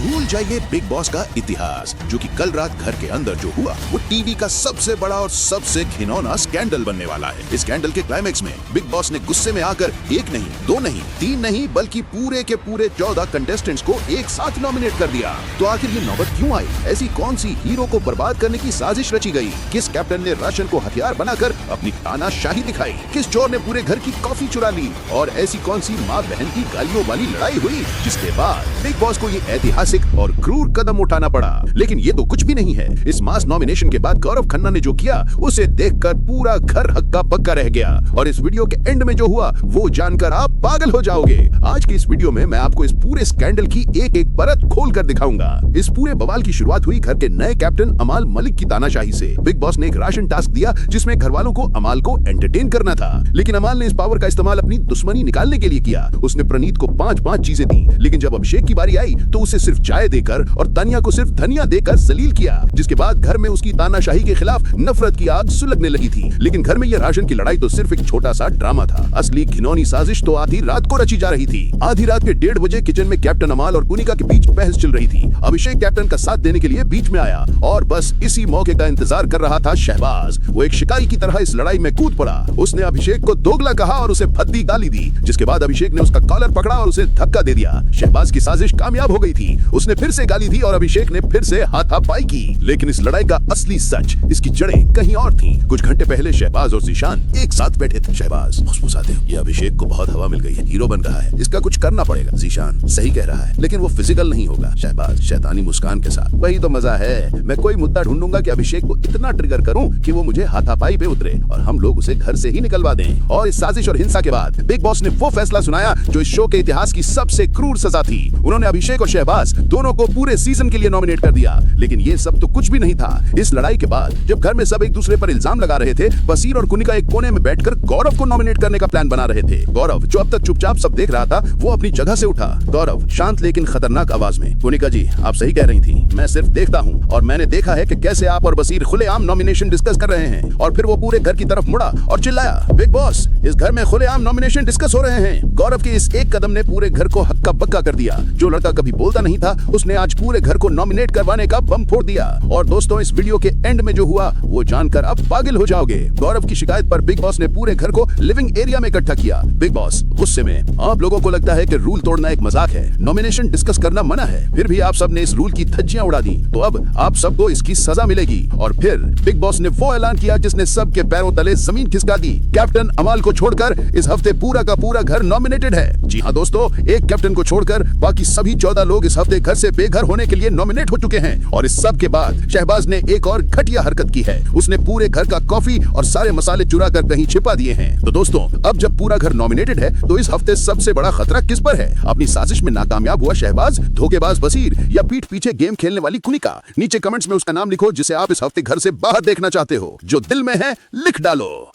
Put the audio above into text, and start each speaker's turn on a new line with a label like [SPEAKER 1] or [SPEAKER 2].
[SPEAKER 1] भूल जाइए big boss का इतिहास, जो कि कल रात घर के अंदर जो हुआ वो टीवी का सबसे बड़ा और सबसे घिनौना स्कैंडल बनने वाला है। इस स्कैंडल के क्लाइमेक्स में बिग बॉस ने गुस्से में आकर एक नहीं, दो नहीं, तीन नहीं, बल्कि पूरे के पूरे 14 कंटेस्टेंट्स को एक साथ नॉमिनेट कर दिया। तो आखिर ये नौबत क्यों आई? ऐसी कौन सी हीरो को बर्बाद करने की साजिश रची गई? किस कैप्टन ने राशन को हथियार बनाकर अपनी तानाशाही दिखाई? किस चोर ने पूरे घर की कॉफी चुरा ली? और ऐसी कौन सी माँ बहन की गालियों वाली लड़ाई हुई जिसके बाद बिग बॉस को ये ऐतिहासिक और क्रूर कदम उठाना पड़ा? लेकिन ये तो कुछ भी नहीं है। इस मास नॉमिनेशन के बाद गौरव खन्ना ने जो किया उसे देखकर पूरा घर हक्का बक्का रह गया। और इस वीडियो के एंड में जो हुआ वो जानकर आप पागल हो जाओगे। आज की इस वीडियो में मैं आपको इस पूरे स्कैंडल की एक एक परत खोल कर दिखाऊंगा। इस पूरे बवाल की शुरुआत हुई घर के नए कैप्टन अमाल मलिक की तानाशाही से। बिग बॉस ने एक राशन टास्क दिया जिसमें घर वालों को अमाल को एंटरटेन करना था, लेकिन अमाल ने इस पावर का इस्तेमाल अपनी दुश्मनी निकालने के लिए किया। उसने प्रणीत को 5-5 चीजें दी, लेकिन जब अभिषेक की बारी आई तो उसे सिर्फ चाय देकर और तानिया को सिर्फ धनिया देकर जलील किया, जिसके बाद घर में उसकी तानाशाही के खिलाफ नफरत की आग सुलगने लगी थी। लेकिन घर में यह राशन की लड़ाई तो सिर्फ एक छोटा सा ड्रामा था। असली घिनौनी साजिश तो आधी रात को रची जा रही थी। आधी रात के 1:30 बजे किचन में कैप्टन अमाल और कुनिका के बीच बहस चल रही थी। अभिषेक कैप्टन का साथ देने के लिए बीच में आया और बस इसी मौके का इंतजार कर रहा था शहबाज। वो एक शिकारी की तरह इस लड़ाई में कूद पड़ा। उसने अभिषेक को दोगला कहा और उसे भद्दी गाली दी, जिसके बाद अभिषेक ने उसका कॉलर पकड़ा और उसे धक्का दे दिया। शहबाज की साजिश कामयाब हो गई थी। उसने फिर से गाली दी और अभिषेक ने फिर से हाथापाई की। लेकिन इस लड़ाई का असली सच, इसकी जड़ें कहीं और थीं। कुछ घंटे पहले शहबाज और जीशान एक साथ बैठे थे। शहबाज फुसफुसाते हुए, ये अभिषेक को बहुत हवा मिल गई है, हीरो बन रहा है, इसका कुछ करना पड़ेगा। जीशान सही कह रहा है, लेकिन वो फिजिकल नहीं होगा। शहबाज शैतानी मुस्कान के साथ, वही तो मजा है। मैं कोई मुद्दा ढूंढूंगा कि अभिषेक को इतना ट्रिगर करूं कि वो मुझे हाथापाई पे उतरे और हम लोग उसे घर से ही निकलवा दें। और इस साजिश और हिंसा के बाद बिग बॉस ने वो फैसला सुनाया जो इस शो के इतिहास की सबसे क्रूर सजा थी। उन्होंने अभिषेक और शहबाज दोनों को पूरे सीजन के लिए नॉमिनेट कर दिया। लेकिन ये सब तो कुछ भी नहीं था। इस लड़ाई के बाद जब घर में सब एक दूसरे पर इल्जाम लगा रहे थे, बसीर और कुनिका एक कोने में बैठकर गौरव को नॉमिनेट करने का प्लान बना रहे थे। गौरव, जो अब तक चुपचाप सब देख रहा था, वो अपनी जगह से उठा। गौरव शांत लेकिन खतरनाक आवाज में, कुनिका जी आप सही कह रही थी, मैं सिर्फ देखता हूँ और मैंने देखा है कि कैसे आप और बसीर खुलेआम नॉमिनेशन डिस्कस कर रहे हैं। और फिर वो पूरे घर की तरफ मुड़ा और चिल्लाया, बिग बॉस, इस घर में खुलेआम नॉमिनेशन डिस्कस हो रहे हैं। गौरव के इस एक कदम ने पूरे घर को हक्का बक्का कर दिया। जो लड़का कभी बोलता नहीं था, उसने आज पूरे घर को नॉमिनेट करवाने का बम फोड़ दिया। और दोस्तों, इस वीडियो के एंड में जो हुआ वो जानकर आप पागल हो जाओगे। गौरव की शिकायत पर बिग बॉस ने पूरे घर को लिविंग एरिया में इकट्ठा किया। बिग बॉस गुस्से में, आप लोगों को लगता है कि रूल तोड़ना एक मजाक है, नॉमिनेशन डिस्कस करना मना है, फिर भी आप सब ने इस रूल की धज्जियां उड़ा दी, तो अब आप सबको इसकी सजा मिलेगी। और फिर बिग बॉस ने वो ऐलान किया जिसने सबके पैरों तले जमीन खिसका दी। कैप्टन अमाल को छोड़कर इस हफ्ते पूरा का पूरा घर नॉमिनेटेड है। जी हाँ दोस्तों, एक कैप्टन को छोड़कर बाकी सभी 14 लोग इस हफ्ते घर से बेघर होने के लिए नॉमिनेट हो चुके हैं। और इस सब के बाद शहबाज ने एक और घटिया हरकत की है। उसने पूरे घर का कॉफी और सारे मसाले चुरा कर कहीं छिपा दिए हैं। तो दोस्तों, अब जब पूरा घर नॉमिनेटेड है तो इस हफ्ते सबसे बड़ा खतरा किस पर है? अपनी साजिश में नाकामयाब हुआ शहबाज, धोखेबाज बसीर, या पीठ पीछे गेम खेलने वाली कुनिका? नीचे कमेंट्स में उसका नाम लिखो जिसे आप इस हफ्ते घर से बाहर देखना चाहते हो। जो दिल में है लिख डालो।